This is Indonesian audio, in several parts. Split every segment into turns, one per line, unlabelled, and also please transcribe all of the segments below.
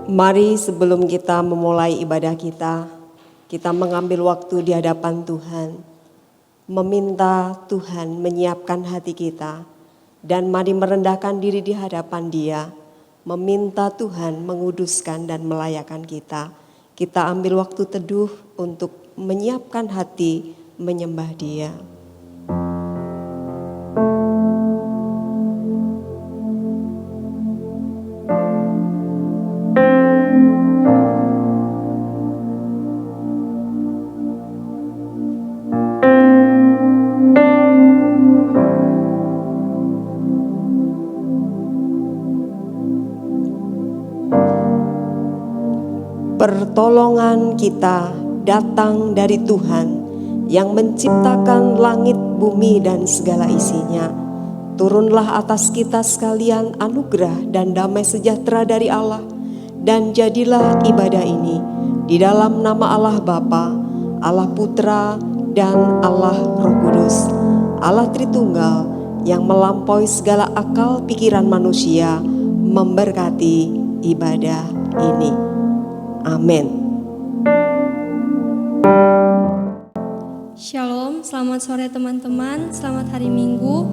Mari sebelum kita memulai ibadah kita mengambil waktu di hadapan Tuhan, meminta Tuhan menyiapkan hati kita, dan mari merendahkan diri di hadapan Dia, meminta Tuhan menguduskan dan melayakan kita. Kita ambil waktu teduh untuk menyiapkan hati menyembah Dia. Pertolongan kita datang dari Tuhan yang menciptakan langit, bumi, dan segala isinya. Turunlah atas kita sekalian anugerah dan damai sejahtera dari Allah, dan jadilah ibadah ini di dalam nama Allah Bapa, Allah Putra, dan Allah Roh Kudus, Allah Tritunggal yang melampaui segala akal pikiran manusia, memberkati ibadah ini. Amin.
Shalom, selamat sore teman-teman, selamat hari Minggu.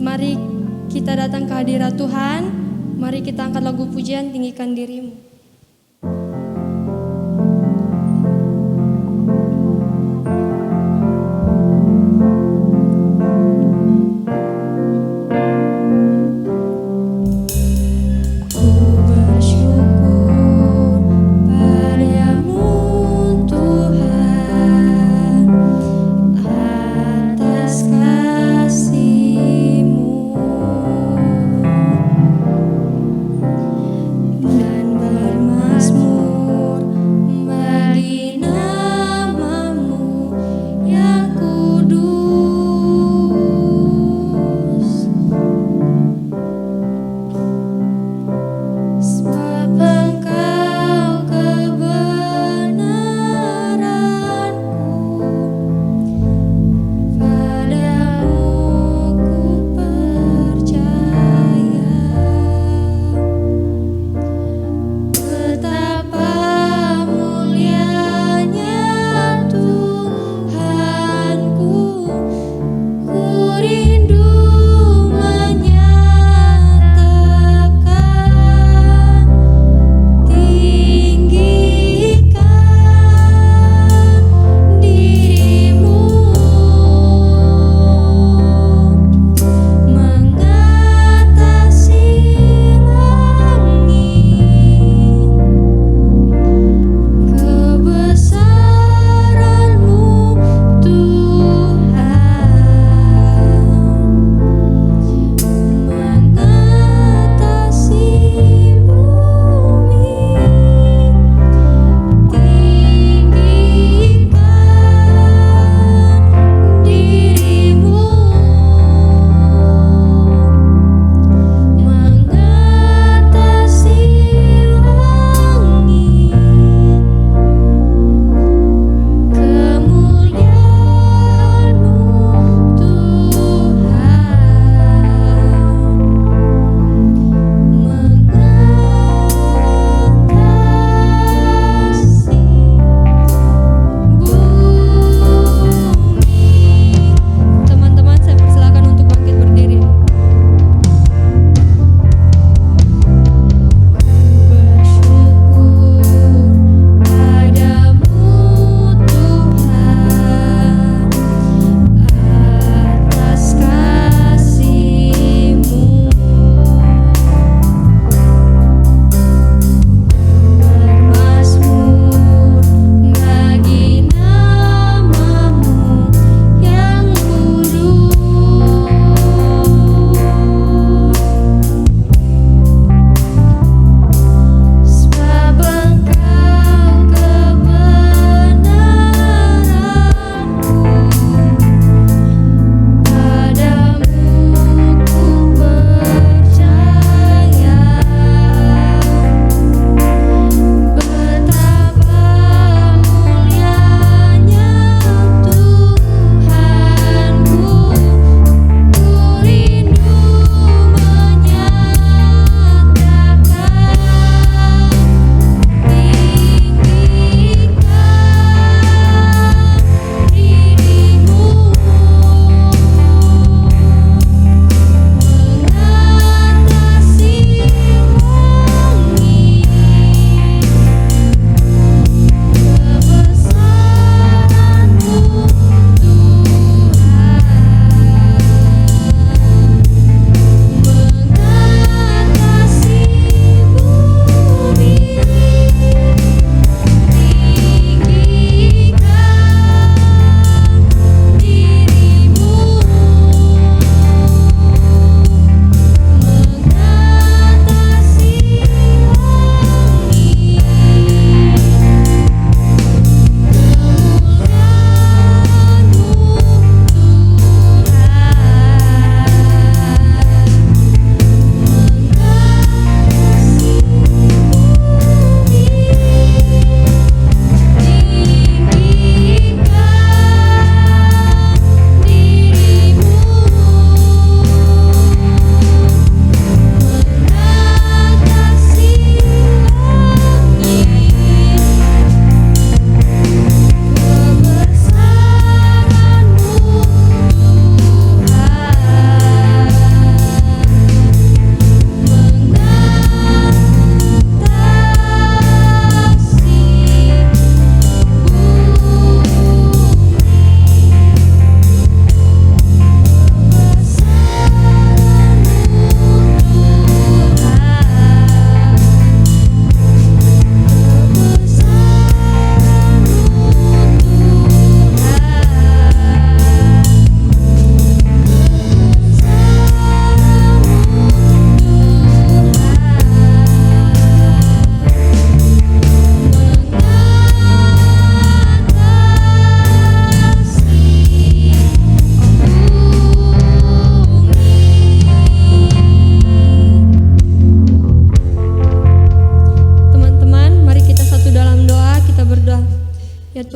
Mari kita datang ke hadirat Tuhan, mari kita angkat lagu pujian, tinggikan dirimu.
Dan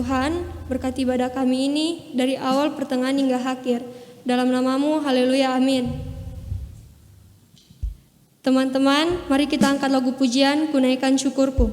Tuhan, berkati ibadah kami ini dari awal, pertengahan hingga akhir. Dalam namamu, haleluya, amin. Teman-teman, mari kita angkat lagu pujian, Ku Naikkan Syukurku.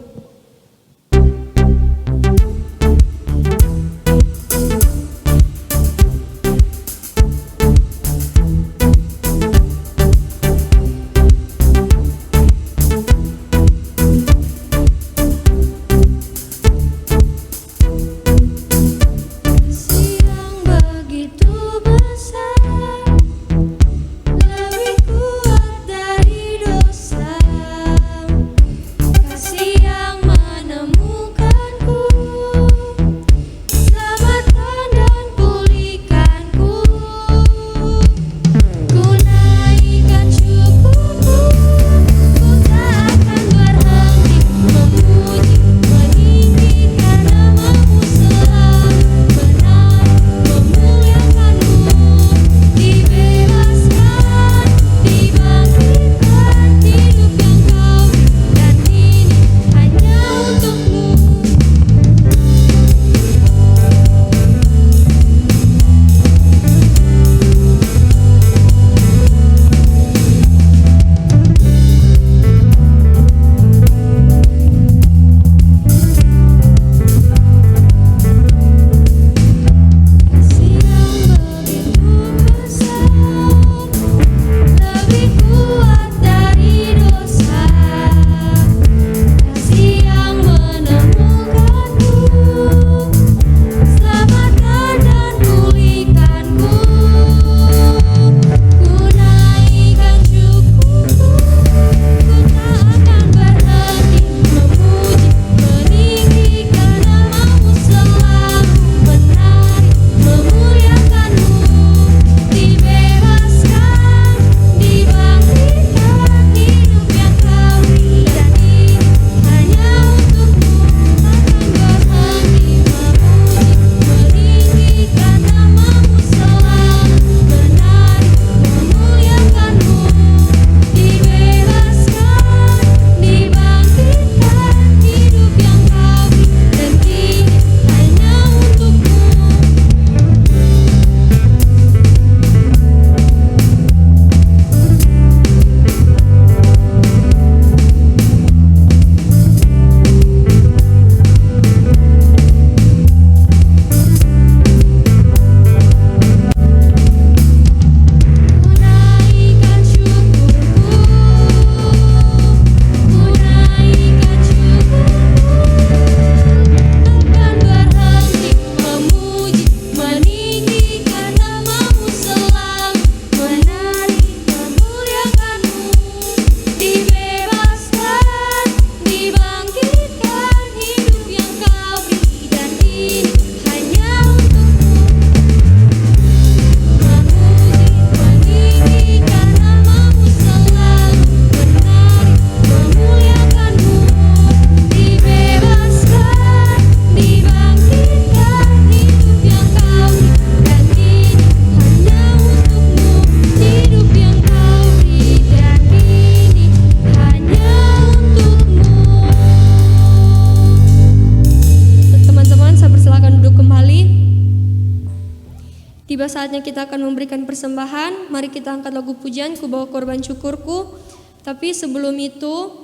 Tiba saatnya kita akan memberikan persembahan. Mari kita angkat lagu pujian, Ku Bawa Korban Syukurku. Tapi sebelum itu,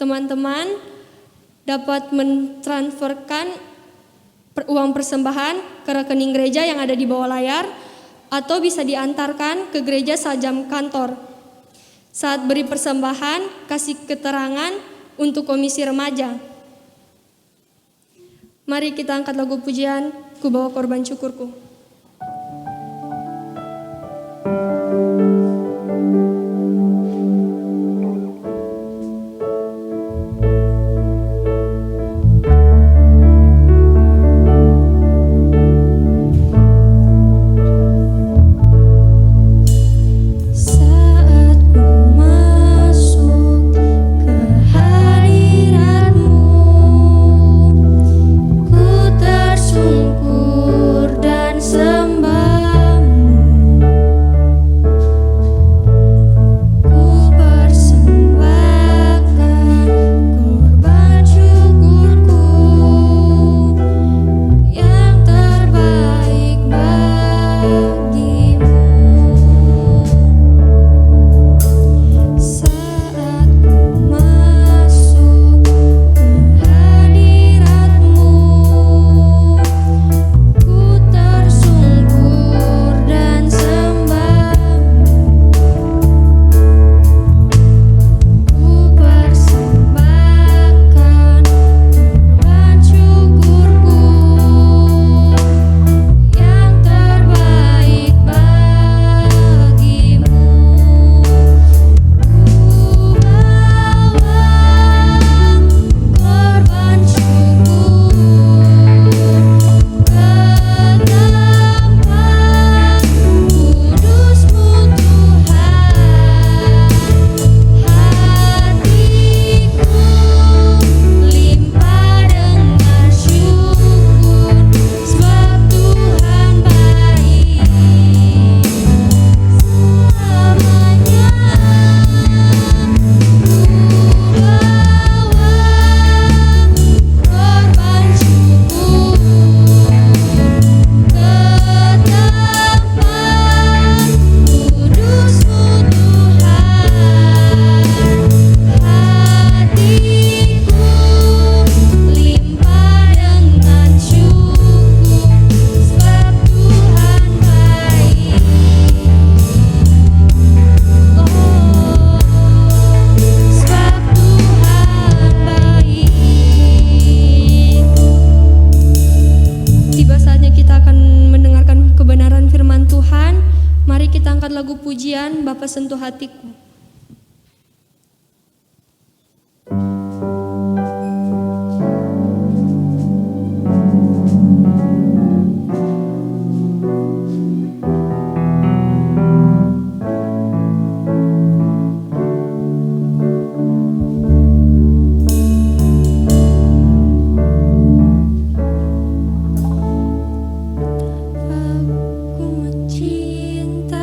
teman-teman dapat mentransferkan uang persembahan ke rekening gereja yang ada di bawah layar, atau bisa diantarkan ke gereja saat jam kantor. Saat beri persembahan, kasih keterangan untuk komisi remaja. Mari kita angkat lagu pujian, Ku Bawa Korban Syukurku.
Tersungkur dan sembahmu.
mengangkat lagu pujian Bapa Sentuh Hatiku. Aku mencintai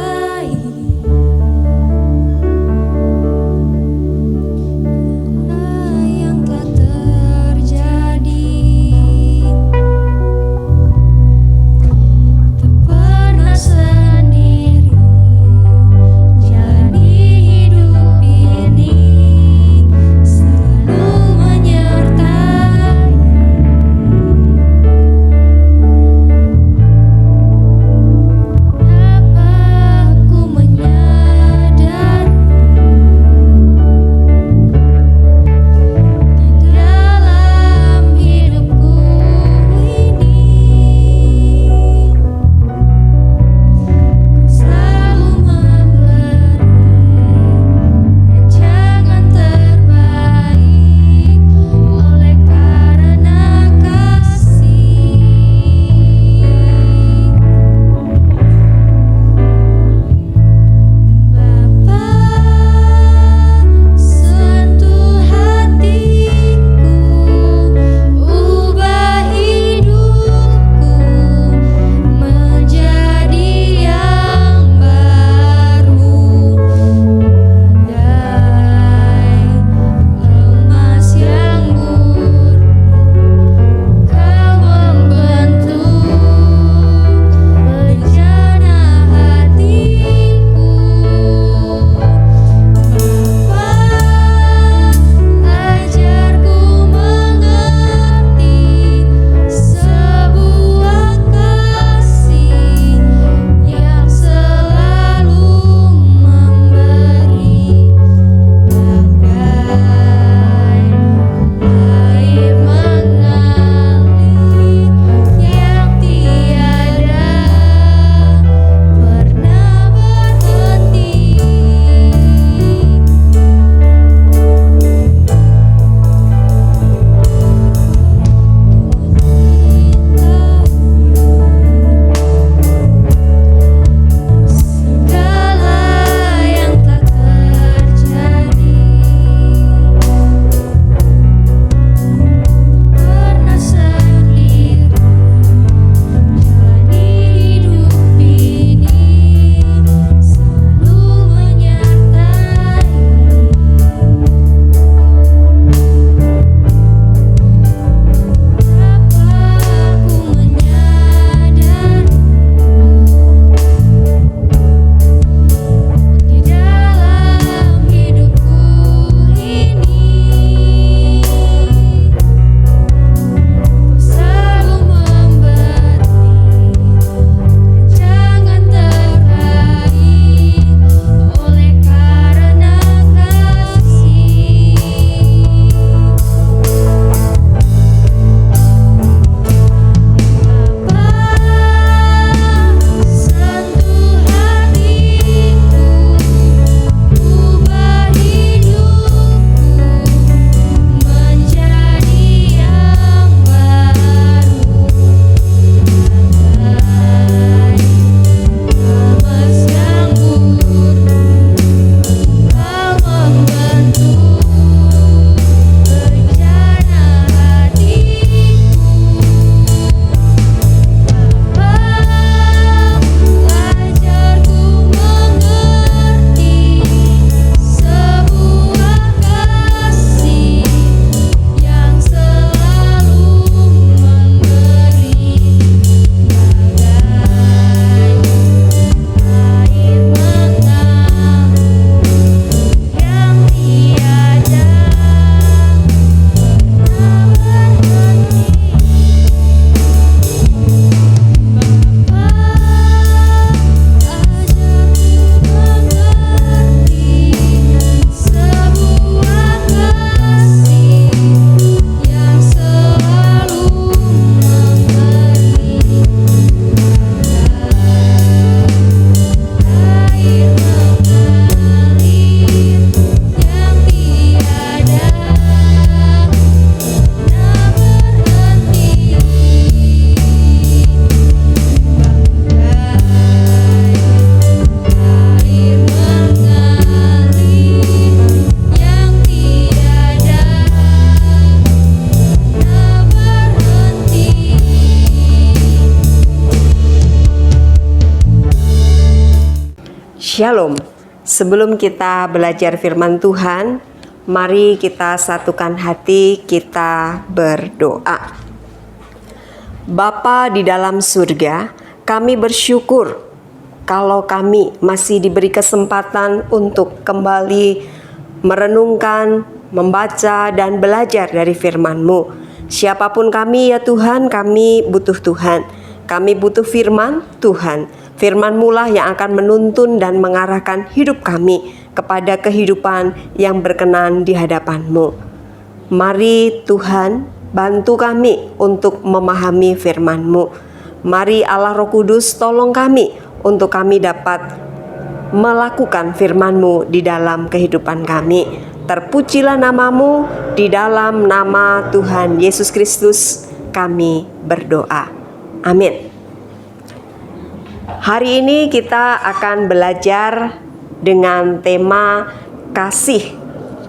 Shalom. Sebelum kita belajar firman Tuhan, mari kita satukan hati, kita berdoa. Bapa di dalam surga, kami bersyukur kalau kami masih diberi kesempatan untuk kembali merenungkan, membaca, dan belajar dari firman-Mu. Siapapun kami ya Tuhan, kami butuh Tuhan. Kami butuh firman Tuhan. Firman-Mu lah yang akan menuntun dan mengarahkan hidup kami kepada kehidupan yang berkenan di hadapan-Mu. Mari Tuhan, bantu kami untuk memahami firman-Mu. Mari Allah Roh Kudus tolong kami untuk kami dapat melakukan firman-Mu di dalam kehidupan kami. Terpujilah nama-Mu, di dalam nama Tuhan Yesus Kristus kami berdoa. Amin. Hari ini kita akan belajar dengan tema kasih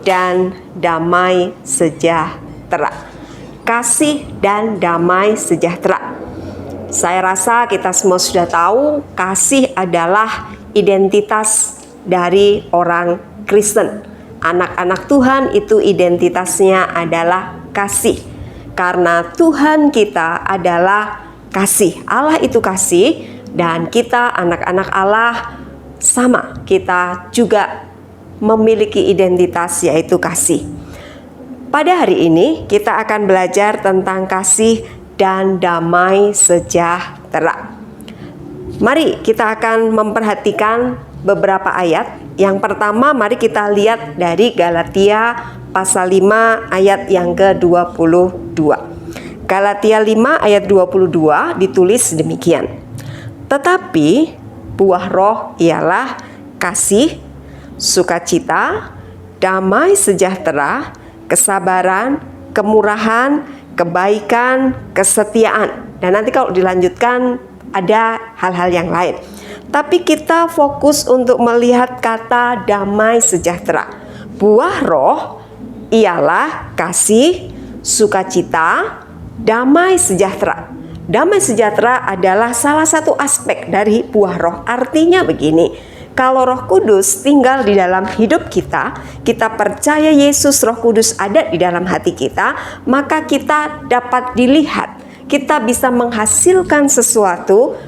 dan damai sejahtera. Kasih dan damai sejahtera. Saya rasa kita semua sudah tahu kasih adalah identitas dari orang Kristen. Anak-anak Tuhan itu identitasnya adalah kasih. Karena Tuhan kita adalah kasih. Allah itu kasih. Dan kita anak-anak Allah sama, kita juga memiliki identitas yaitu kasih. Pada hari ini kita akan belajar tentang kasih dan damai sejahtera. Mari kita akan memperhatikan beberapa ayat. Yang pertama mari kita lihat dari Galatia pasal 5 ayat yang ke-22. Galatia 5 ayat 22 ditulis demikian. Tetapi buah roh ialah kasih, sukacita, damai sejahtera, kesabaran, kemurahan, kebaikan, kesetiaan. Dan nanti kalau dilanjutkan ada hal-hal yang lain. Tapi kita fokus untuk melihat kata damai sejahtera. Buah roh ialah kasih, sukacita, damai sejahtera. Damai sejahtera adalah salah satu aspek dari buah roh. Artinya begini, kalau Roh Kudus tinggal di dalam hidup kita, kita percaya Yesus Roh Kudus ada di dalam hati kita, maka kita dapat dilihat, kita bisa menghasilkan sesuatu,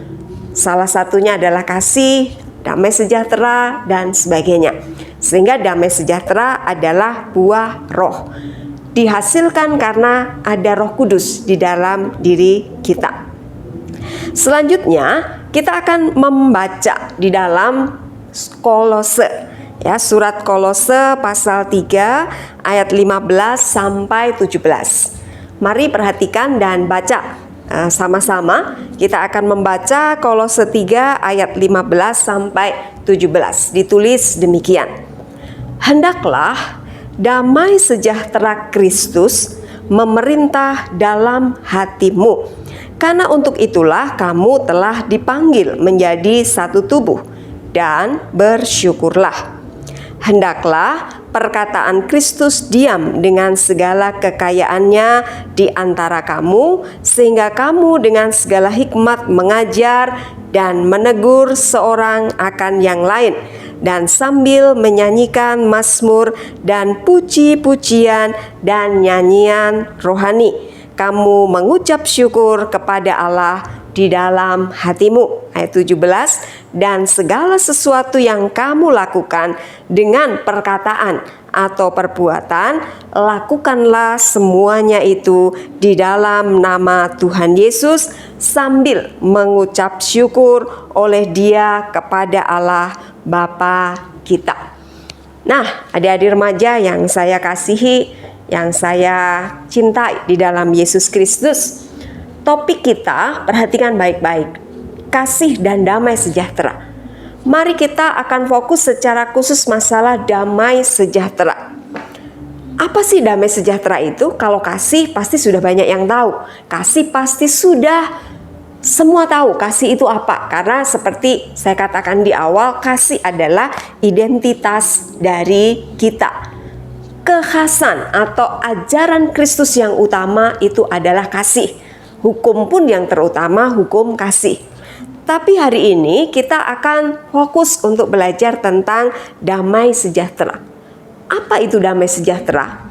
salah satunya adalah kasih, damai sejahtera, dan sebagainya. Sehingga damai sejahtera adalah buah roh. Dihasilkan karena ada Roh Kudus di dalam diri kita. Selanjutnya kita akan membaca di dalam Kolose, ya, surat Kolose pasal 3 ayat 15 sampai 17. Mari perhatikan dan baca sama-sama. Kita akan membaca Kolose 3 ayat 15 sampai 17. Ditulis demikian. Hendaklah damai sejahtera Kristus memerintah dalam hatimu. Karena untuk itulah kamu telah dipanggil menjadi satu tubuh, dan bersyukurlah. Hendaklah perkataan Kristus diam dengan segala kekayaannya di antara kamu, sehingga kamu dengan segala hikmat mengajar dan menegur seorang akan yang lain, dan sambil menyanyikan mazmur dan puji-pujian dan nyanyian rohani, kamu mengucap syukur kepada Allah di dalam hatimu. Ayat 17, dan segala sesuatu yang kamu lakukan dengan perkataan atau perbuatan, lakukanlah semuanya itu di dalam nama Tuhan Yesus sambil mengucap syukur oleh Dia kepada Allah Bapa kita. Nah, adik-adik remaja yang saya kasihi, yang saya cintai di dalam Yesus Kristus, topik kita perhatikan baik-baik, kasih dan damai sejahtera. Mari kita akan fokus secara khusus masalah damai sejahtera. Apa sih damai sejahtera itu? Kalau kasih pasti sudah banyak yang tahu. Kasih pasti sudah semua tahu kasih itu apa. Karena seperti saya katakan di awal, kasih adalah identitas dari kita. Kekhasan atau ajaran Kristus yang utama itu adalah kasih. Hukum pun yang terutama hukum kasih. Tapi hari ini kita akan fokus untuk belajar tentang damai sejahtera. Apa itu damai sejahtera?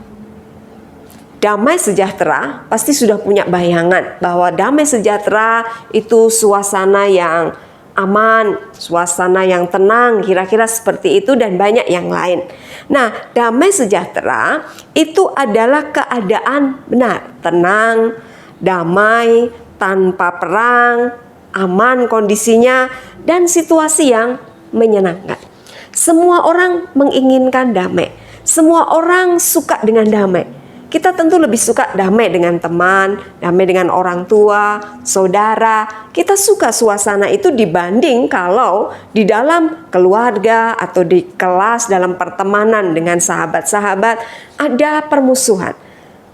Damai sejahtera pasti sudah punya bayangan bahwa damai sejahtera itu suasana yang aman, suasana yang tenang, kira-kira seperti itu dan banyak yang lain. Nah, damai sejahtera itu adalah keadaan benar, tenang, damai, tanpa perang, aman kondisinya, dan situasi yang menyenangkan. Semua orang menginginkan damai. Semua orang suka dengan damai. Kita tentu lebih suka damai dengan teman, damai dengan orang tua, saudara. Kita suka suasana itu dibanding kalau di dalam keluarga atau di kelas, dalam pertemanan dengan sahabat-sahabat ada permusuhan.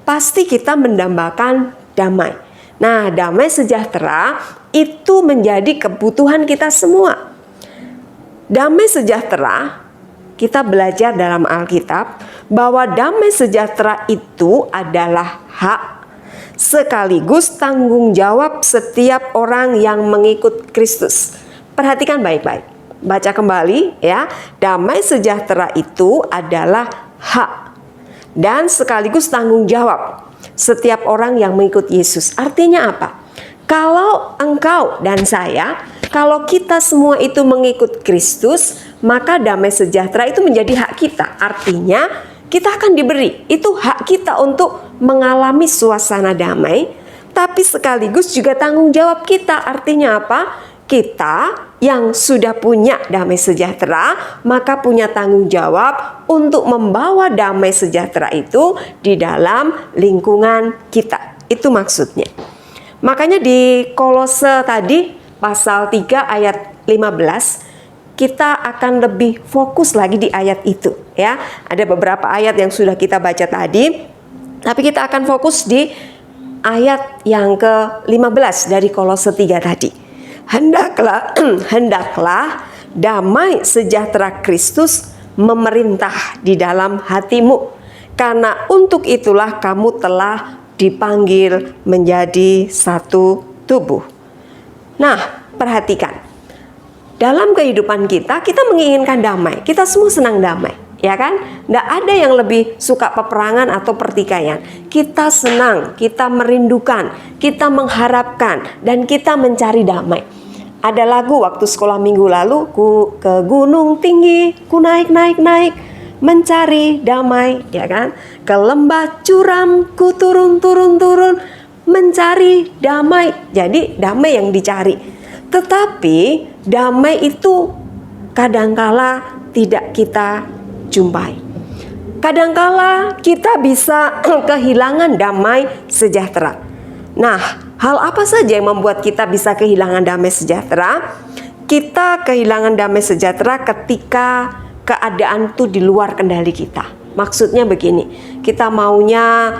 Pasti kita mendambakan damai. Nah, damai sejahtera itu menjadi kebutuhan kita semua. Damai sejahtera, kita belajar dalam Alkitab bahwa damai sejahtera itu adalah hak sekaligus tanggung jawab setiap orang yang mengikut Kristus. Perhatikan baik-baik. Baca kembali ya. Damai sejahtera itu adalah hak dan sekaligus tanggung jawab setiap orang yang mengikut Yesus. Artinya apa? Kalau engkau dan saya, kalau kita semua itu mengikut Kristus, maka damai sejahtera itu menjadi hak kita. Artinya kita akan diberi, itu hak kita untuk mengalami suasana damai, tapi sekaligus juga tanggung jawab kita. Artinya apa? Kita yang sudah punya damai sejahtera, maka punya tanggung jawab untuk membawa damai sejahtera itu di dalam lingkungan kita. Itu maksudnya. Makanya di Kolose tadi pasal 3 ayat 15 kita akan lebih fokus lagi di ayat itu ya. Ada beberapa ayat yang sudah kita baca tadi, tapi kita akan fokus di ayat yang ke-15 dari Kolose 3 tadi. Hendaklah damai sejahtera Kristus memerintah di dalam hatimu, karena untuk itulah kamu telah dipanggil menjadi satu tubuh. Nah, perhatikan. Dalam kehidupan kita menginginkan damai. Kita semua senang damai, ya kan? Nggak ada yang lebih suka peperangan atau pertikaian. Kita senang, kita merindukan, kita mengharapkan, dan kita mencari damai. Ada lagu waktu sekolah minggu lalu, ku ke gunung tinggi, ku naik, mencari damai, ya kan? Ke lembah curam, ku turun, mencari damai. Jadi damai yang dicari. Tetapi damai itu kadangkala tidak kita jumpai. Kadangkala kita bisa kehilangan damai sejahtera. Nah, hal apa saja yang membuat kita bisa kehilangan damai sejahtera? Kita kehilangan damai sejahtera ketika keadaan itu di luar kendali kita. Maksudnya begini, kita maunya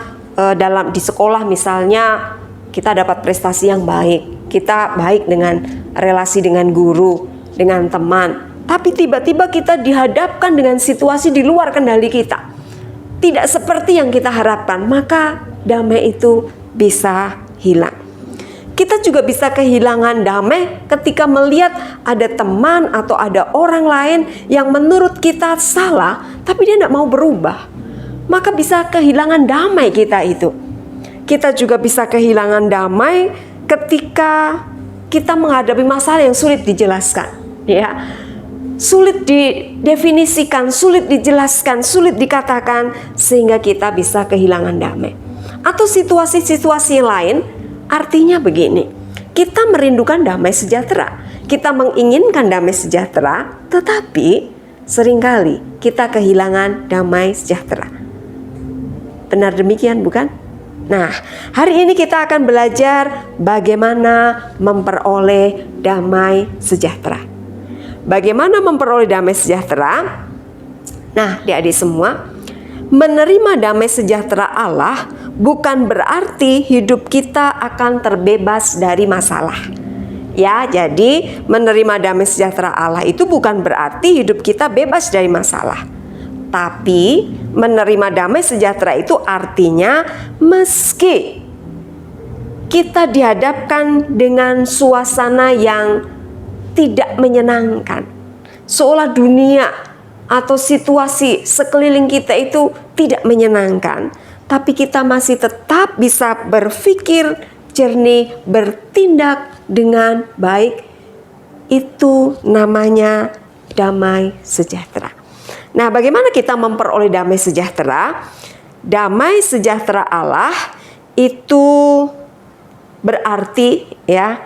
di sekolah misalnya kita dapat prestasi yang baik, kita baik dengan relasi dengan guru, dengan teman, tapi tiba-tiba kita dihadapkan dengan situasi di luar kendali kita, tidak seperti yang kita harapkan, maka damai itu bisa hilang. Kita juga bisa kehilangan damai ketika melihat ada teman atau ada orang lain yang menurut kita salah, tapi dia tidak mau berubah. Maka bisa kehilangan damai kita itu. Kita juga bisa kehilangan damai ketika kita menghadapi masalah yang sulit dijelaskan, ya. Sulit didefinisikan, sulit dijelaskan, sulit dikatakan, sehingga kita bisa kehilangan damai. Atau situasi-situasi lain, artinya begini, kita merindukan damai sejahtera, kita menginginkan damai sejahtera, tetapi seringkali kita kehilangan damai sejahtera. Benar demikian, bukan? Nah, hari ini kita akan belajar bagaimana memperoleh damai sejahtera. Bagaimana memperoleh damai sejahtera? Nah, adik-adik semua, menerima damai sejahtera Allah bukan berarti hidup kita akan terbebas dari masalah. Ya, jadi menerima damai sejahtera Allah itu bukan berarti hidup kita bebas dari masalah. Tapi menerima damai sejahtera itu artinya meski kita dihadapkan dengan suasana yang tidak menyenangkan. Seolah dunia atau situasi sekeliling kita itu tidak menyenangkan. Tapi kita masih tetap bisa berpikir jernih, bertindak dengan baik. Itu namanya damai sejahtera. Nah, bagaimana kita memperoleh damai sejahtera? Damai sejahtera Allah itu berarti ya,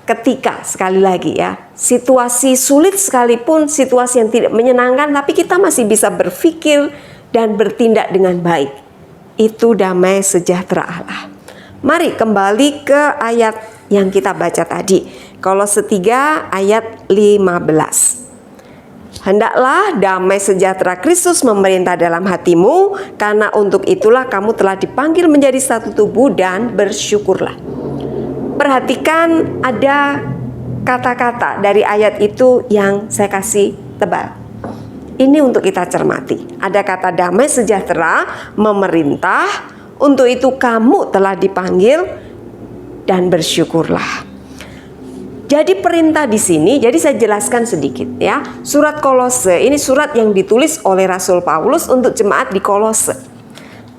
ketika sekali lagi ya, situasi sulit sekalipun, situasi yang tidak menyenangkan, tapi kita masih bisa berpikir dan bertindak dengan baik. Itu damai sejahtera Allah. Mari kembali ke ayat yang kita baca tadi. Kolose 3 ayat 15. Hendaklah damai sejahtera Kristus memerintah dalam hatimu, karena untuk itulah kamu telah dipanggil menjadi satu tubuh, dan bersyukurlah. Perhatikan ada kata-kata dari ayat itu yang saya kasih tebal. Ini untuk kita cermati. Ada kata damai sejahtera memerintah, untuk itu kamu telah dipanggil, dan bersyukurlah. Jadi perintah di sini, jadi saya jelaskan sedikit ya. Surat Kolose ini surat yang ditulis oleh Rasul Paulus untuk jemaat di Kolose.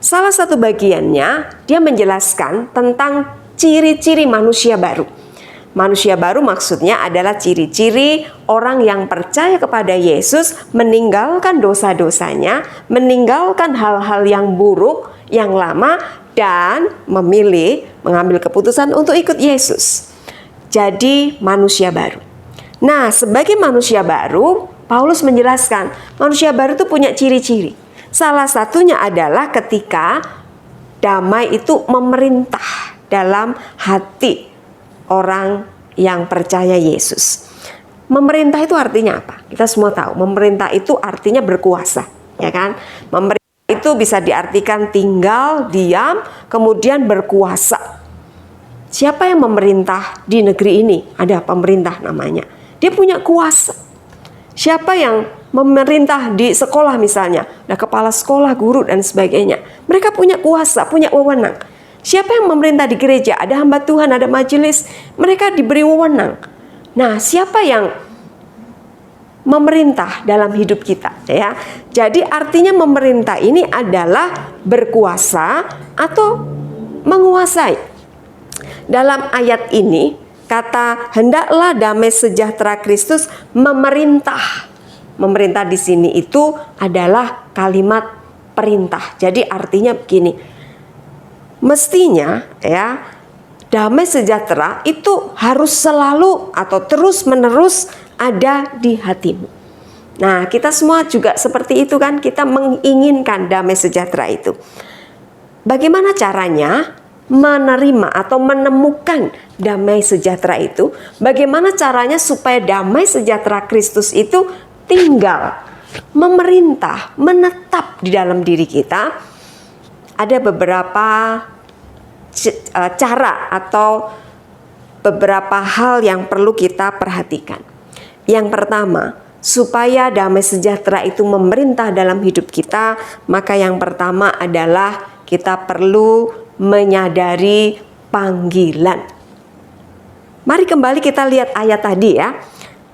Salah satu bagiannya dia menjelaskan tentang ciri-ciri manusia baru. Manusia baru maksudnya adalah ciri-ciri orang yang percaya kepada Yesus, meninggalkan dosa-dosanya, meninggalkan hal-hal yang buruk, yang lama, dan memilih mengambil keputusan untuk ikut Yesus. Jadi manusia baru. Nah, sebagai manusia baru, Paulus menjelaskan manusia baru itu punya ciri-ciri. Salah satunya adalah ketika damai itu memerintah dalam hati orang yang percaya Yesus. Memerintah itu artinya apa? Kita semua tahu, memerintah itu artinya berkuasa, ya kan? Memerintah itu bisa diartikan tinggal, diam, kemudian berkuasa. Siapa yang memerintah di negeri ini? Ada pemerintah namanya. Dia punya kuasa. Siapa yang memerintah di sekolah misalnya? Ada kepala sekolah, guru, dan sebagainya. Mereka punya kuasa, punya wewenang. Siapa yang memerintah di gereja? Ada hamba Tuhan, ada majelis. Mereka diberi wewenang. Nah, siapa yang memerintah dalam hidup kita? Ya, jadi artinya memerintah ini adalah berkuasa atau menguasai. Dalam ayat ini, kata hendaklah damai sejahtera Kristus memerintah. Memerintah di sini itu adalah kalimat perintah. Jadi artinya begini. Mestinya ya, damai sejahtera itu harus selalu atau terus-menerus ada di hatimu. Nah, kita semua juga seperti itu kan, kita menginginkan damai sejahtera itu. Bagaimana caranya menerima atau menemukan damai sejahtera itu? Bagaimana caranya supaya damai sejahtera Kristus itu tinggal, memerintah, menetap di dalam diri kita? Ada beberapa cara atau beberapa hal yang perlu kita perhatikan. Yang pertama, supaya damai sejahtera itu memerintah dalam hidup kita, maka yang pertama adalah kita perlu menyadari panggilan. Mari kembali kita lihat ayat tadi ya.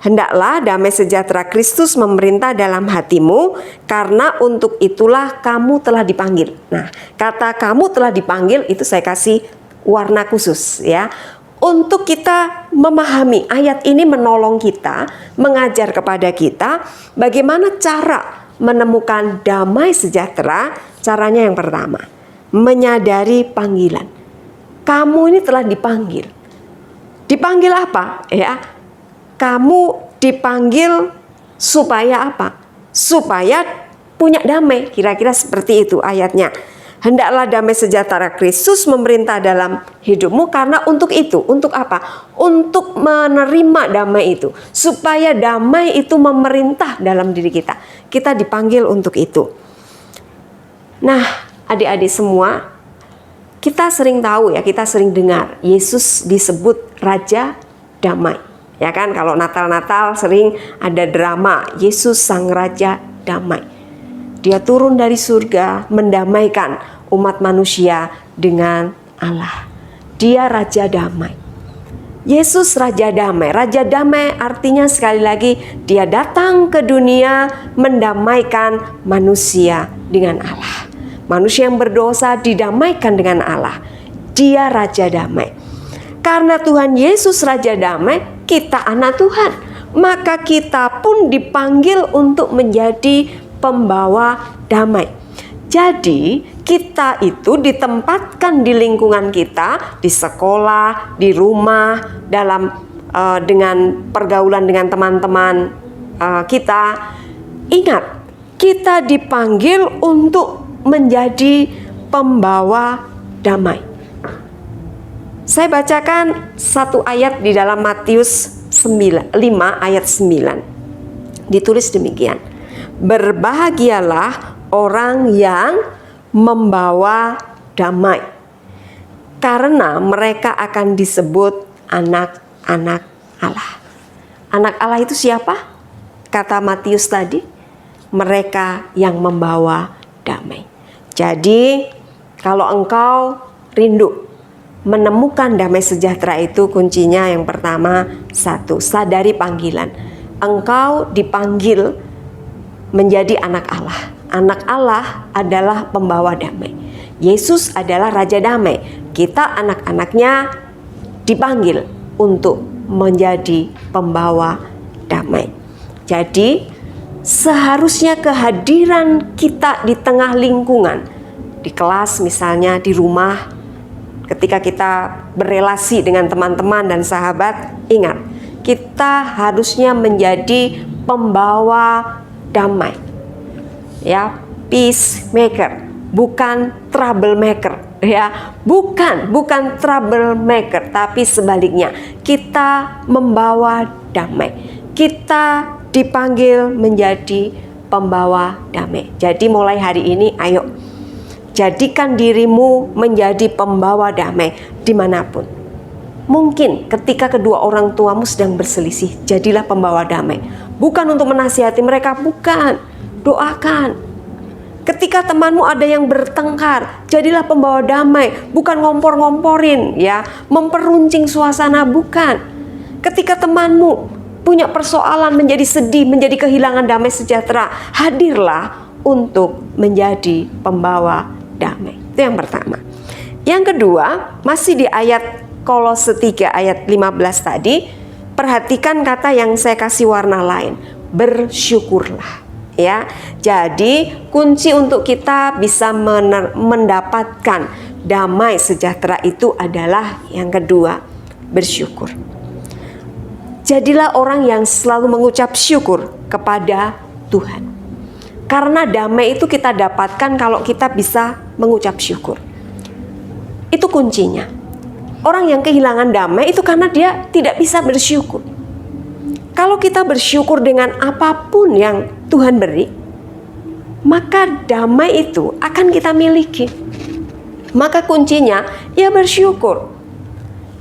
Hendaklah damai sejahtera Kristus memerintah dalam hatimu, karena untuk itulah kamu telah dipanggil. Nah, kata kamu telah dipanggil itu saya kasih warna khusus ya. Untuk kita memahami ayat ini menolong kita, mengajar kepada kita bagaimana cara menemukan damai sejahtera. Caranya yang pertama, menyadari panggilan. Kamu ini telah dipanggil. Dipanggil apa? Ya, kamu dipanggil supaya apa? Supaya punya damai. Kira-kira seperti itu ayatnya. Hendaklah damai sejahtera Kristus memerintah dalam hidupmu, karena untuk itu. Untuk apa? Untuk menerima damai itu. Supaya damai itu memerintah dalam diri kita. Kita dipanggil untuk itu. Nah, adik-adik semua, kita sering tahu ya, kita sering dengar Yesus disebut Raja Damai. Ya kan, kalau Natal-Natal sering ada drama Yesus Sang Raja Damai. Dia turun dari surga mendamaikan umat manusia dengan Allah. Dia Raja Damai. Yesus Raja Damai. Raja Damai artinya sekali lagi dia datang ke dunia mendamaikan manusia dengan Allah. Manusia yang berdosa didamaikan dengan Allah. Dia Raja Damai. Karena Tuhan Yesus Raja Damai, kita anak Tuhan. Maka kita pun dipanggil untuk menjadi pembawa damai. Jadi kita itu ditempatkan di lingkungan kita, di sekolah, di rumah, dalam dengan pergaulan dengan teman-teman kita. Ingat, kita dipanggil untuk menjadi pembawa damai. Saya bacakan satu ayat di dalam Matius 5 ayat 9. Ditulis demikian. Berbahagialah orang yang membawa damai, karena mereka akan disebut anak-anak Allah. Anak Allah itu siapa? Kata Matius tadi, mereka yang membawa damai. Jadi kalau engkau rindu menemukan damai sejahtera, itu kuncinya yang pertama, satu, sadari panggilan. Engkau dipanggil menjadi anak Allah. Anak Allah adalah pembawa damai. Yesus adalah Raja Damai. Kita anak-anaknya dipanggil untuk menjadi pembawa damai. Jadi seharusnya kehadiran kita di tengah lingkungan, di kelas misalnya, di rumah, ketika kita berelasi dengan teman-teman dan sahabat, ingat, kita harusnya menjadi pembawa damai. Ya, peacemaker, bukan troublemaker. Ya, bukan troublemaker, tapi sebaliknya, kita membawa damai. Kita dipanggil menjadi pembawa damai. Jadi mulai hari ini, ayo jadikan dirimu menjadi pembawa damai dimanapun. Mungkin ketika kedua orang tuamu sedang berselisih, jadilah pembawa damai. Bukan untuk menasihati mereka, bukan. Doakan. Ketika temanmu ada yang bertengkar, jadilah pembawa damai, bukan ngompor-ngomporin, ya, memperuncing suasana, bukan. Ketika temanmu punya persoalan, menjadi sedih, menjadi kehilangan damai sejahtera, hadirlah untuk menjadi pembawa damai. Itu yang pertama. Yang kedua, masih di ayat Kolose 3 ayat 15 tadi, perhatikan kata yang saya kasih warna lain, bersyukurlah. Ya, jadi kunci untuk kita bisa mendapatkan damai sejahtera itu adalah yang kedua, bersyukur. Jadilah orang yang selalu mengucap syukur kepada Tuhan. Karena damai itu kita dapatkan kalau kita bisa mengucap syukur. Itu kuncinya. Orang yang kehilangan damai itu karena dia tidak bisa bersyukur. Kalau kita bersyukur dengan apapun yang Tuhan beri, maka damai itu akan kita miliki. Maka kuncinya ya bersyukur.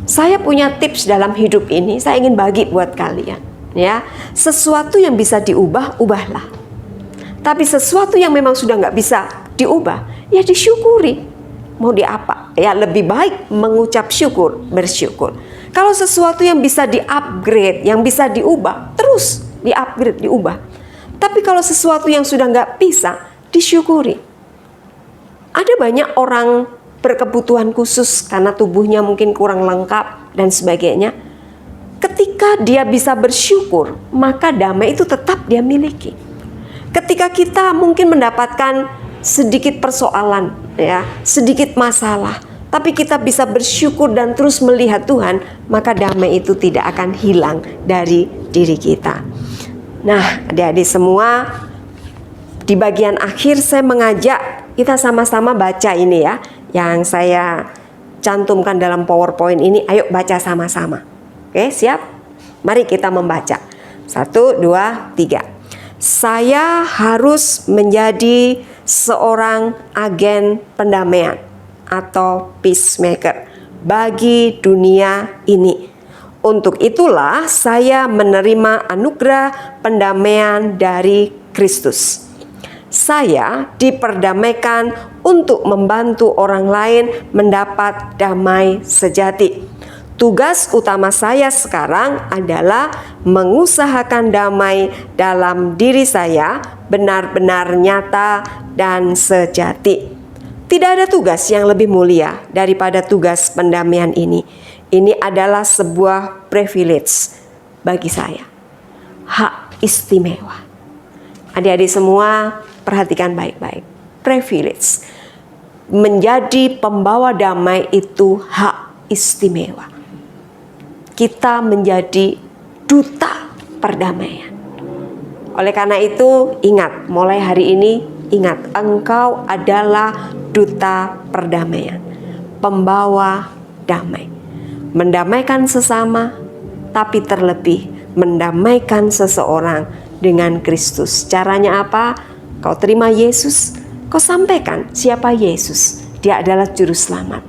Saya punya tips dalam hidup ini, saya ingin bagi buat kalian. Ya, sesuatu yang bisa diubah, ubahlah. Tapi sesuatu yang memang sudah nggak bisa diubah, ya disyukuri. Mau di apa? Ya lebih baik mengucap syukur, bersyukur. Kalau sesuatu yang bisa di-upgrade, yang bisa diubah, terus di-upgrade, diubah. Tapi kalau sesuatu yang sudah nggak bisa, disyukuri. Ada banyak orang berkebutuhan khusus karena tubuhnya mungkin kurang lengkap dan sebagainya. Ketika dia bisa bersyukur, maka damai itu tetap dia miliki. Ketika kita mungkin mendapatkan sedikit persoalan, ya, sedikit masalah, tapi kita bisa bersyukur dan terus melihat Tuhan, maka damai itu tidak akan hilang dari diri kita. Nah, adik-adik semua, di bagian akhir saya mengajak kita sama-sama baca ini ya, yang saya cantumkan dalam PowerPoint ini. Ayo baca sama-sama. Oke, siap? Mari kita membaca. 1, 2, 3. Saya harus menjadi seorang agen pendamaian atau peacemaker bagi dunia ini. Untuk itulah saya menerima anugerah pendamaian dari Kristus. Saya diperdamaikan untuk membantu orang lain mendapat damai sejati. Tugas utama saya sekarang adalah mengusahakan damai dalam diri saya benar-benar nyata dan sejati. Tidak ada tugas yang lebih mulia daripada tugas pendamaian ini. Ini adalah sebuah privilege bagi saya, hak istimewa. Adik-adik semua perhatikan baik-baik. Privilege, menjadi pembawa damai itu hak istimewa. Kita menjadi duta perdamaian. Oleh karena itu, ingat, mulai hari ini, ingat, engkau adalah duta perdamaian, pembawa damai. Mendamaikan sesama, tapi terlebih mendamaikan seseorang dengan Kristus. Caranya apa? Kau terima Yesus, kau sampaikan siapa Yesus. Dia adalah juru selamat.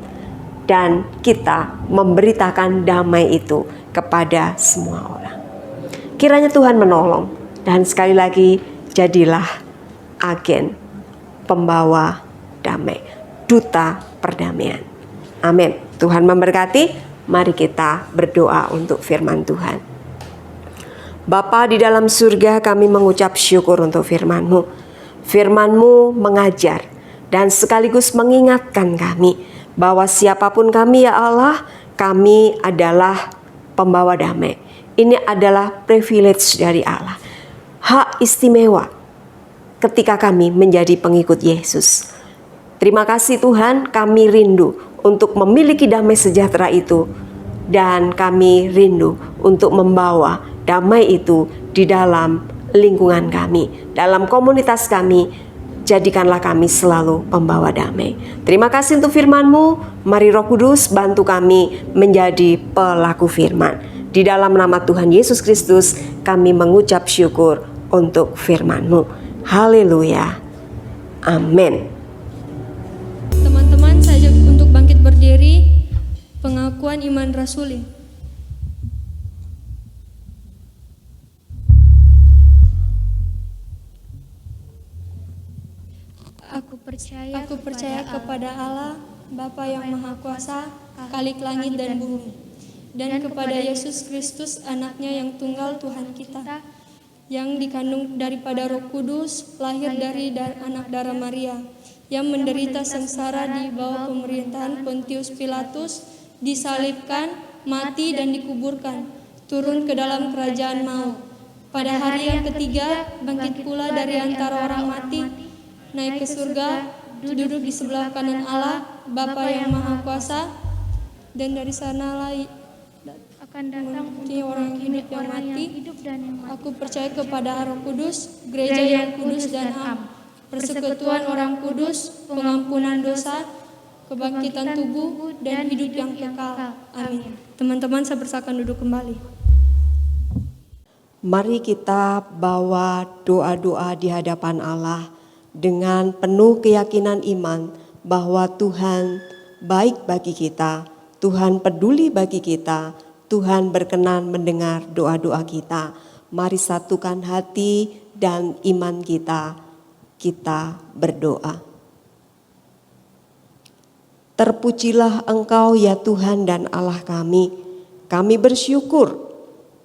Dan kita memberitakan damai itu kepada semua orang. Kiranya Tuhan menolong, dan sekali lagi jadilah agen pembawa damai, duta perdamaian. Amin. Tuhan memberkati. Mari kita berdoa untuk firman Tuhan. Bapa di dalam surga, kami mengucap syukur untuk firman-Mu. Firman-Mu mengajar dan sekaligus mengingatkan kami bahwa siapapun kami ya Allah, kami adalah pembawa damai. Ini adalah privilege dari Allah, hak istimewa ketika kami menjadi pengikut Yesus. Terima kasih Tuhan, kami rindu untuk memiliki damai sejahtera itu, dan kami rindu untuk membawa damai itu di dalam lingkungan kami, dalam komunitas kami. Jadikanlah kami selalu pembawa damai. Terima kasih untuk firman-Mu. Mari Roh Kudus bantu kami menjadi pelaku firman. Di dalam nama Tuhan Yesus Kristus kami mengucap syukur untuk firman-Mu. Haleluya. Amin.
Teman-teman, saya ajak untuk bangkit berdiri. Pengakuan iman rasuli. Aku percaya kepada Allah, Bapa yang Maha Kuasa, Khalik langit dan bumi, dan kepada Yesus Kristus, Anaknya yang tunggal Tuhan kita, yang dikandung daripada Roh Kudus, lahir dari anak darah Maria, yang menderita sengsara di bawah pemerintahan Pontius Pilatus, disalibkan, mati dan dikuburkan, turun ke dalam kerajaan maut. Pada hari yang ketiga, bangkit pula dari antara orang mati, naik ke surga, duduk di sebelah kanan Allah, Bapa yang Maha Kuasa, dan dari sanalah
akan datang
untuk orang hidup yang mati. Aku percaya kepada Roh Kudus, gereja yang kudus dan am, persekutuan orang kudus, pengampunan dosa, kebangkitan tubuh, dan hidup yang kekal. Amin. Teman-teman, saya persilakan duduk kembali.
Mari kita bawa doa-doa di hadapan Allah dengan penuh keyakinan iman bahwa Tuhan baik bagi kita, Tuhan peduli bagi kita, Tuhan berkenan mendengar doa-doa kita. Mari satukan hati dan iman kita, kita berdoa. Terpujilah Engkau ya Tuhan dan Allah kami. Kami bersyukur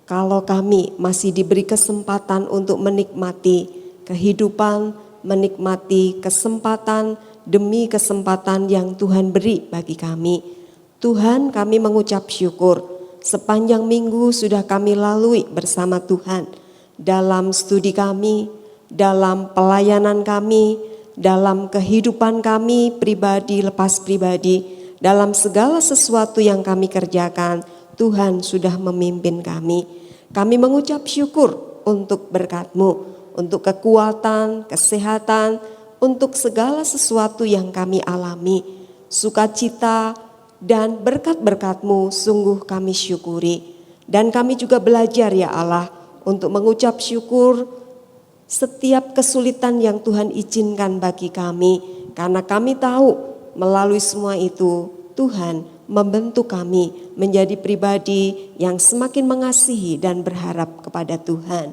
kalau kami masih diberi kesempatan untuk menikmati kehidupan, menikmati kesempatan demi kesempatan yang Tuhan beri bagi kami. Tuhan, kami mengucap syukur sepanjang minggu sudah kami lalui bersama Tuhan dalam studi kami, dalam pelayanan kami, dalam kehidupan kami pribadi lepas pribadi, dalam segala sesuatu yang kami kerjakan. Tuhan sudah memimpin kami. Kami mengucap syukur untuk berkat-Mu, untuk kekuatan, kesehatan, untuk segala sesuatu yang kami alami. Sukacita dan berkat-berkat-Mu sungguh kami syukuri. Dan kami juga belajar ya Allah untuk mengucap syukur setiap kesulitan yang Tuhan izinkan bagi kami. Karena kami tahu melalui semua itu Tuhan membentuk kami menjadi pribadi yang semakin mengasihi dan berharap kepada Tuhan.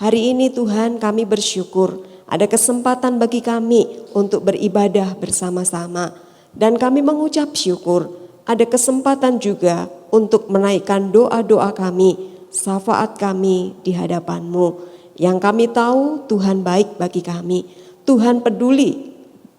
Hari ini Tuhan kami bersyukur ada kesempatan bagi kami untuk beribadah bersama-sama. Dan kami mengucap syukur ada kesempatan juga untuk menaikkan doa-doa kami, syafaat kami di hadapan-Mu. Yang kami tahu Tuhan baik bagi kami, Tuhan peduli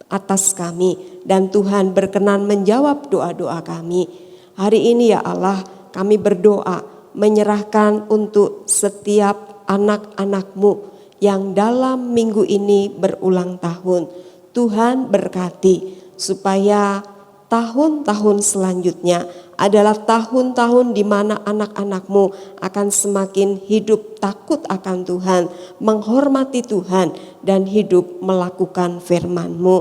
atas kami, dan Tuhan berkenan menjawab doa-doa kami. Hari ini ya Allah, kami berdoa menyerahkan untuk setiap anak-anak-Mu yang dalam minggu ini berulang tahun. Tuhan berkati supaya tahun-tahun selanjutnya adalah tahun-tahun di mana anak-anak-Mu akan semakin hidup takut akan Tuhan, menghormati Tuhan, dan hidup melakukan firman-Mu.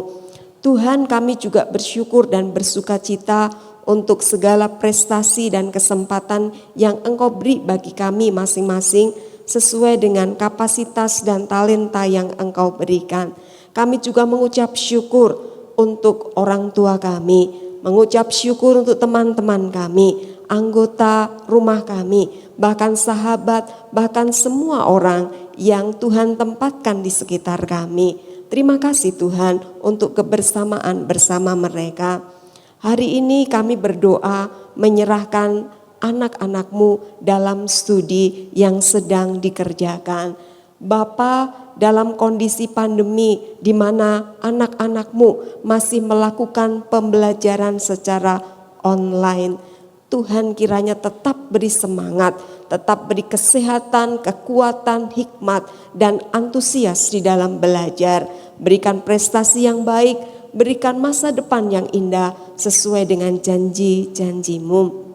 Tuhan, kami juga bersyukur dan bersukacita untuk segala prestasi dan kesempatan yang Engkau beri bagi kami masing-masing sesuai dengan kapasitas dan talenta yang Engkau berikan. Kami juga mengucap syukur untuk orang tua kami, mengucap syukur untuk teman-teman kami, anggota rumah kami, bahkan sahabat, bahkan semua orang yang Tuhan tempatkan di sekitar kami. Terima kasih Tuhan untuk kebersamaan bersama mereka. Hari ini kami berdoa menyerahkan anak-anak-Mu dalam studi yang sedang dikerjakan. Bapa, dalam kondisi pandemi di mana anak-anak-Mu masih melakukan pembelajaran secara online, Tuhan kiranya tetap beri semangat, tetap beri kesehatan, kekuatan, hikmat, dan antusias di dalam belajar. Berikan prestasi yang baik, berikan masa depan yang indah sesuai dengan janji-janji-Mu.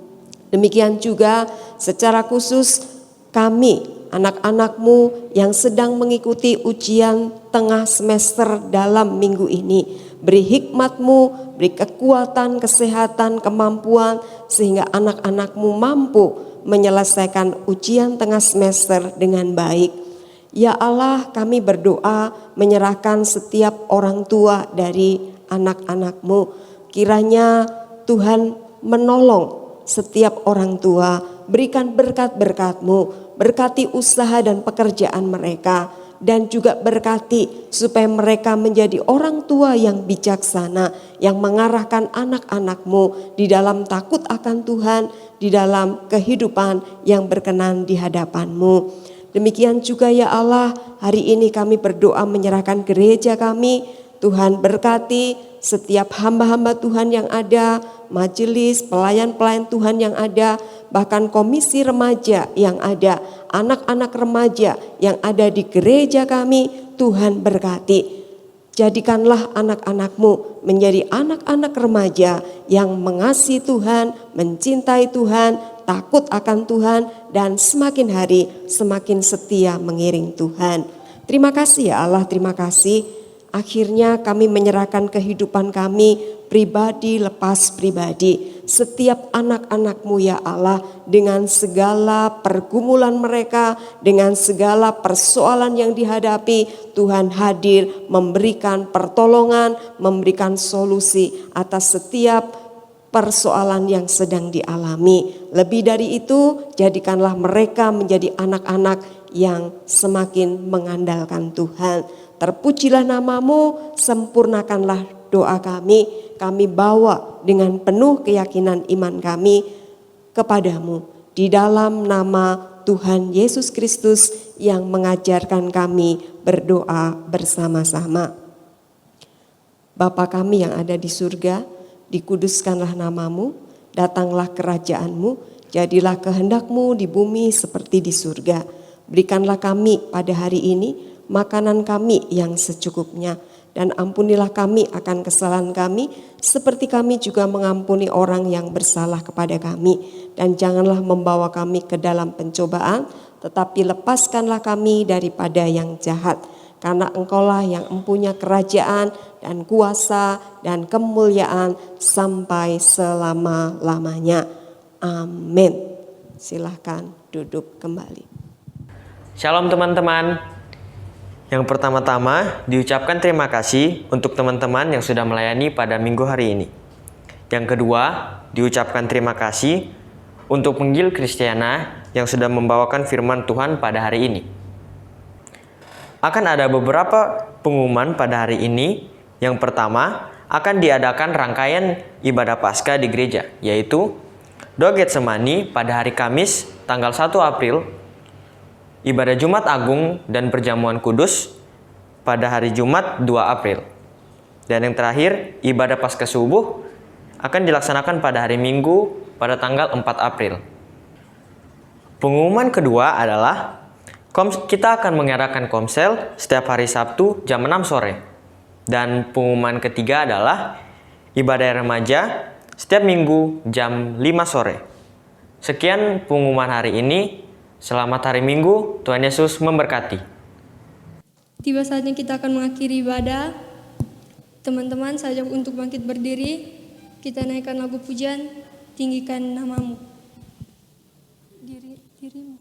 Demikian juga secara khusus kami, anak-anak-Mu yang sedang mengikuti ujian tengah semester dalam minggu ini. Beri hikmat-Mu, beri kekuatan, kesehatan, kemampuan sehingga anak-anak-Mu mampu menyelesaikan ujian tengah semester dengan baik. Ya Allah, kami berdoa menyerahkan setiap orang tua dari anak-anak-Mu. Kiranya Tuhan menolong setiap orang tua, berikan berkat-berkat-Mu, berkati usaha dan pekerjaan mereka, dan juga berkati supaya mereka menjadi orang tua yang bijaksana, yang mengarahkan anak-anak-Mu di dalam takut akan Tuhan, di dalam kehidupan yang berkenan di hadapan-Mu. Demikian juga ya Allah, hari ini kami berdoa menyerahkan gereja kami. Tuhan berkati setiap hamba-hamba Tuhan yang ada, majelis, pelayan-pelayan Tuhan yang ada, bahkan komisi remaja yang ada, anak-anak remaja yang ada di gereja kami. Tuhan berkati. Jadikanlah anak-anak-Mu menjadi anak-anak remaja yang mengasihi Tuhan, mencintai Tuhan, takut akan Tuhan, dan semakin hari semakin setia mengiring Tuhan. Terima kasih ya Allah, terima kasih. Akhirnya kami menyerahkan kehidupan kami pribadi lepas pribadi. Setiap anak-anak-Mu ya Allah, dengan segala pergumulan mereka, dengan segala persoalan yang dihadapi, Tuhan hadir memberikan pertolongan, memberikan solusi atas setiap persoalan yang sedang dialami. Lebih dari itu, jadikanlah mereka menjadi anak-anak yang semakin mengandalkan Tuhan. Terpujilah nama-Mu, sempurnakanlah doa kami. Kami bawa dengan penuh keyakinan iman kami kepadamu. Di dalam nama Tuhan Yesus Kristus yang mengajarkan kami berdoa bersama-sama. Bapa kami yang ada di surga, dikuduskanlah nama-Mu, datanglah kerajaan-Mu, jadilah kehendak-Mu di bumi seperti di surga. Berikanlah kami pada hari ini makanan kami yang secukupnya, dan ampunilah kami akan kesalahan kami seperti kami juga mengampuni orang yang bersalah kepada kami. Dan janganlah membawa kami ke dalam pencobaan, tetapi lepaskanlah kami daripada yang jahat. Karena Engkaulah yang empunya kerajaan dan kuasa dan kemuliaan sampai selama-lamanya. Amin. Silahkan duduk kembali.
Shalom teman-teman. Yang pertama-tama diucapkan terima kasih untuk teman-teman yang sudah melayani pada minggu hari ini. Yang kedua, diucapkan terima kasih untuk Penginjil Kristiana yang sudah membawakan firman Tuhan pada hari ini. Akan ada beberapa pengumuman pada hari ini. Yang pertama, akan diadakan rangkaian ibadah Paskah di gereja, yaitu Doa Getsemani pada hari Kamis tanggal 1 April, ibadah Jumat Agung dan perjamuan kudus pada hari Jumat 2 April. Dan yang terakhir, ibadah Paskah subuh akan dilaksanakan pada hari Minggu pada tanggal 4 April. Pengumuman kedua adalah kita akan mengadakan komsel setiap hari Sabtu jam 6 sore. Dan pengumuman ketiga adalah ibadah remaja setiap Minggu jam 5 sore. Sekian pengumuman hari ini. Selamat hari Minggu, Tuhan Yesus memberkati.
Tiba saatnya kita akan mengakhiri ibadah. Teman-teman, saya ajak untuk bangkit berdiri. Kita naikkan lagu pujian, tinggikan namamu. Dirimu.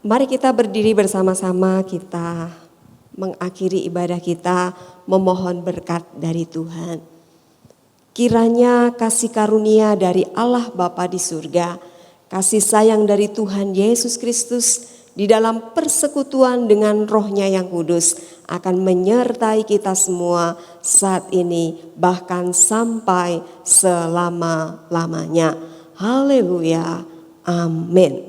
Mari kita berdiri bersama-sama, kita mengakhiri ibadah kita, memohon berkat dari Tuhan. Kiranya kasih karunia dari Allah Bapa di surga, kasih sayang dari Tuhan Yesus Kristus di dalam persekutuan dengan Roh-Nya yang kudus akan menyertai kita semua saat ini, bahkan sampai selama-lamanya. Haleluya. Amin.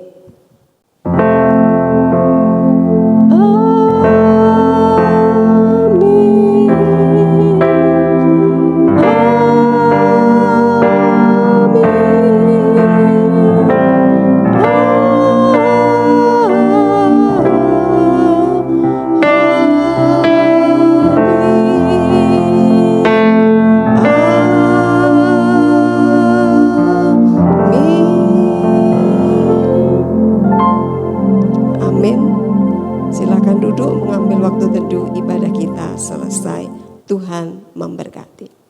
Silakan duduk mengambil waktu teduh, ibadah kita selesai. Tuhan memberkati.